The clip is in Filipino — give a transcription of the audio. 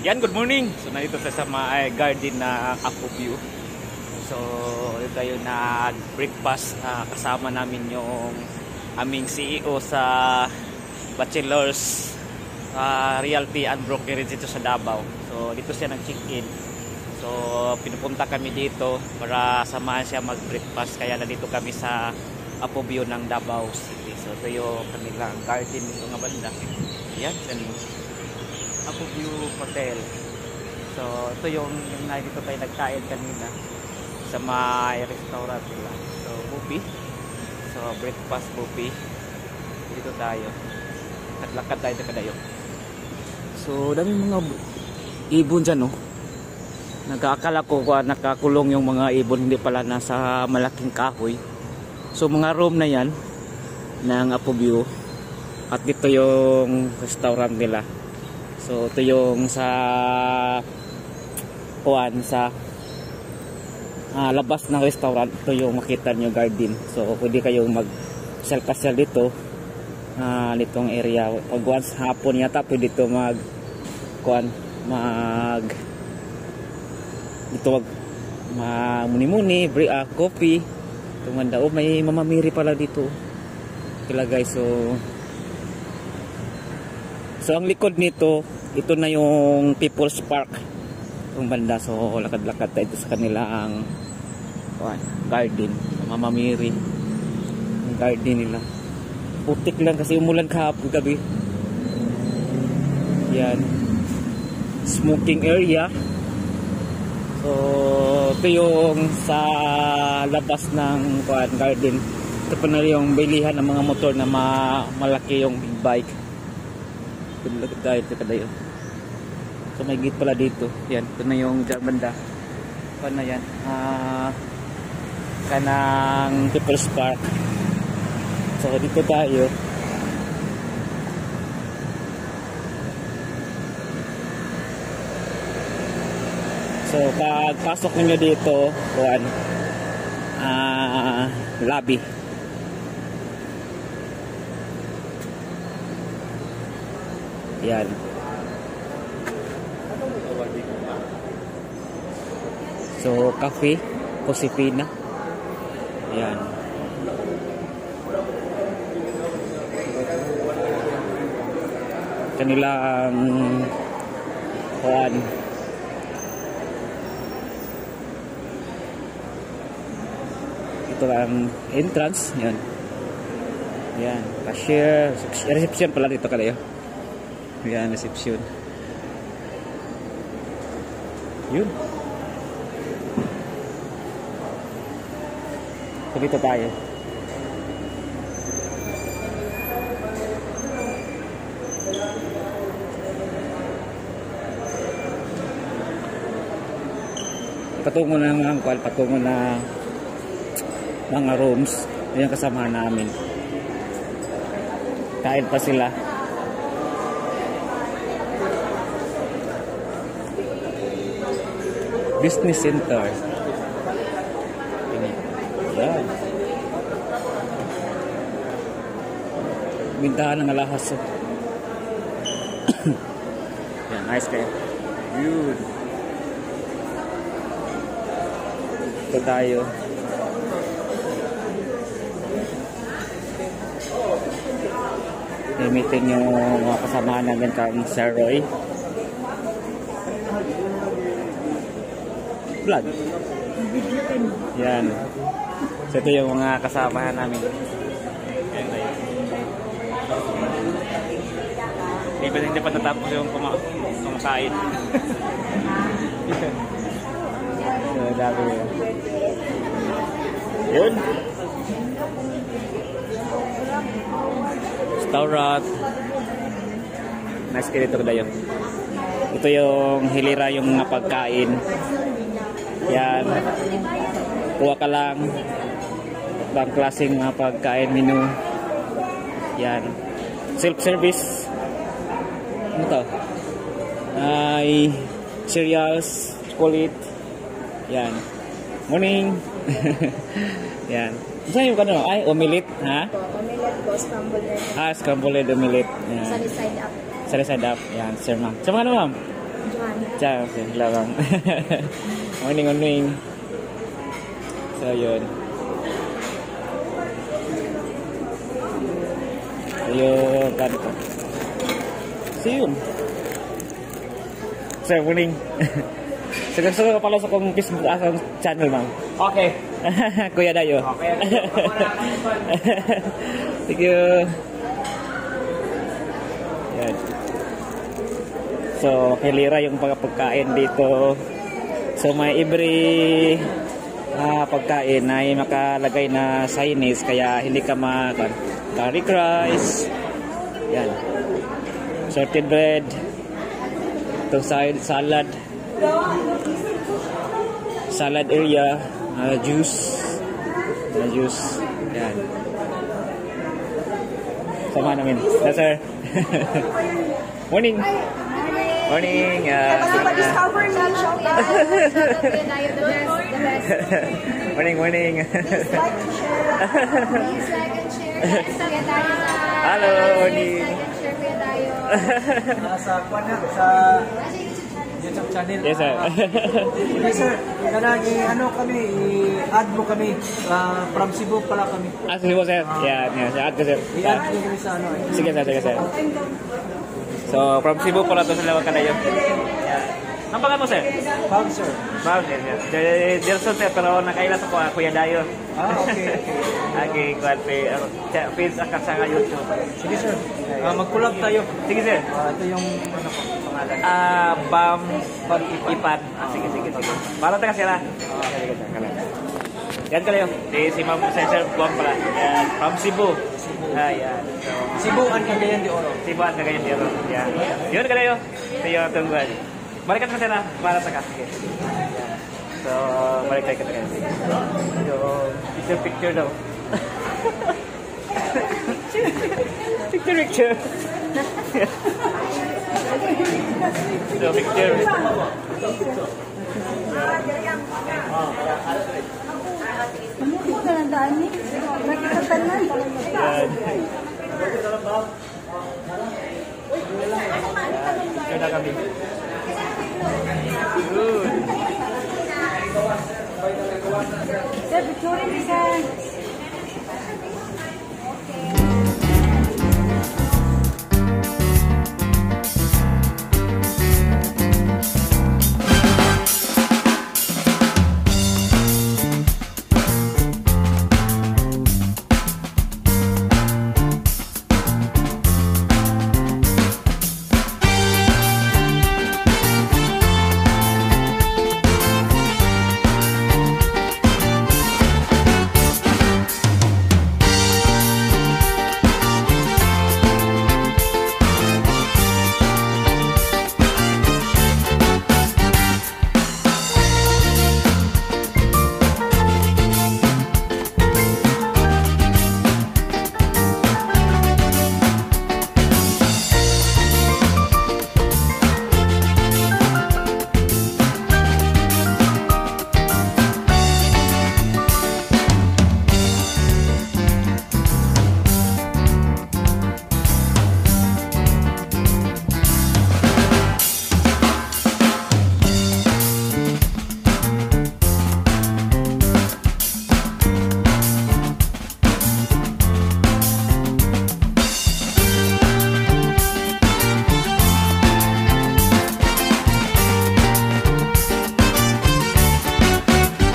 Yan, good morning. So nandito sa may garden na Apo View. So dito tayo nag-breakfast. Kasama namin yung aming CEO sa Bachelors Realty and Brokerage dito sa Davao. So dito siya nag-check-in. So pinupunta kami dito para samahan siya mag-breakfast. Kaya nandito kami sa Apo View ng Davao City. So ito yung kanilang garden dito nga banda. Yan, Apo View Hotel. So ito yung dito tayo nagkain kanina sa may restaurant nila. So buffet. So breakfast buffet. Dito tayo. Naglakad tayo sa kadayo. So daming mga ibon dyan, no? Nag-aakala ko nakakulong yung mga ibon, hindi pala nasa malaking kahoy. So mga room na yan ng Apo View. At dito yung restaurant nila. So ito yung sa labas ng restaurant. Ito yung makita nyo garden. So pwede kayong mag-pasyal dito. Nitong area. Pag once hapon yata pwede dito muni-muni, coffee. Tumanda, may mamamiri pala dito. Kila guys, so ang likod nito, ito na yung People's Park. Yung banda, so lakad-lakad tayo sa kanilang garden. Mamamiri. Ang garden nila. Putik lang kasi umulan kahapon gabi. Yan. Smoking area. So ito yung sa labas ng garden. Ito pa na yung bilihan ng mga motor na malaki yung big bike. Lakad tayo ito kadayo. So may gate pala dito. Yan, ito na yung banda. Ito na yan. Kanang People's Park. So dito tayo. So pagpasok niyo dito, lobby. Yan. So cafe Josefina. Yan. Kanilang ito ang entrance. Yan. Yan, cashier, reception pala dito kadayo. Yan, reception. Yun. So dito tayo. Patungo na mga rooms. Yan kasama namin. Kain pa sila. Business center. Yan. Bintahan ng alahas. Yan, nice kayo. Yun. Ito tayo. Meeting yung mga kasama namin kang Sir Roy. Vlog. Yan. So ito yung mga kasama namin. Yan tayo. Hindi pa natapos yung kumakain. So dami yun. Yun. Restaurant. Nice kayo dito kadayo. Ito yung hilira yung mga pagkain. Yan. Kuha ka lang. Ibang klaseng mga pagkain menu. Yan. Self-service. Ano to? Ay cereals, chocolate. Yan. Morning. Yan. Saan yung ano? Ay, omelette, ha? Omelette po, scrambled egg. Scrambled egg omelette. Yan. Sunny side up. Sunny side up. Yan, sir ma'am. Sir ma'am? Ciao, hello ma'am. Morning, morning. So, yun. Ayun, ganito. So, yun. Sir, morning. So, gusto ko pala sa kong Facebook akong channel, ma'am. Okay. Kuya Dayo. Okay. Thank you. Yan. So, kilira yung pagkain dito. So, may every pagkain ay makalagay na signage kaya hindi ka curry rice. Yan. Sorted bread. Itong side salad. Salad area. Juice. Juice. Yan. Sama namin. Yes, sir. Morning. Morning. Kasi pa-discover me, shout out. Morning, morning. Please like and share. Please like and share. Kuya tayo sa... Hello, morning. Like and share kuya tayo. Sa YouTube channel. Yes, sir. Yes, sir. Kanang ano kami, i-add mo kami. From Cebu pala kami. Sige po, sir. Yan, yan. Add ko, sir. I-add mo kami sa ano. Sige, sir. Sige, sir. So, from Cebu pala ito sa Lawag Kalayo. Yan. Ang pangalan mo, sir? Found, sir. Ma'am, yes, yes. Dilson, sir. Pero nakailas ako, Kuya Dayo. Okay. Okay, kuwan page account sa YouTube. Sige, sir. Mag-collab tayo. Sige, sir. Ito yung ano ko, pangalan. Bam Ipan. Sige, sige, sige. Para tayo sila. Sige, sige. Yan kalayo. Si Ma'am Sensor Buwang pala. Yan. From Cebu. Yan. So, Cebu and Cagayan de Oro. Cebu at Cagayan de Oro. Yan. Yun kalayo. Ito yung tungguan. Balikan ka sila para sa kasi. Yan. So, balik tayo ka. Yung picture daw. Picture. So, picture. Mamuti ka ng daan ni. Nakikatanan. Yan. Picture na kami. Good. Sir, picturein ni sir.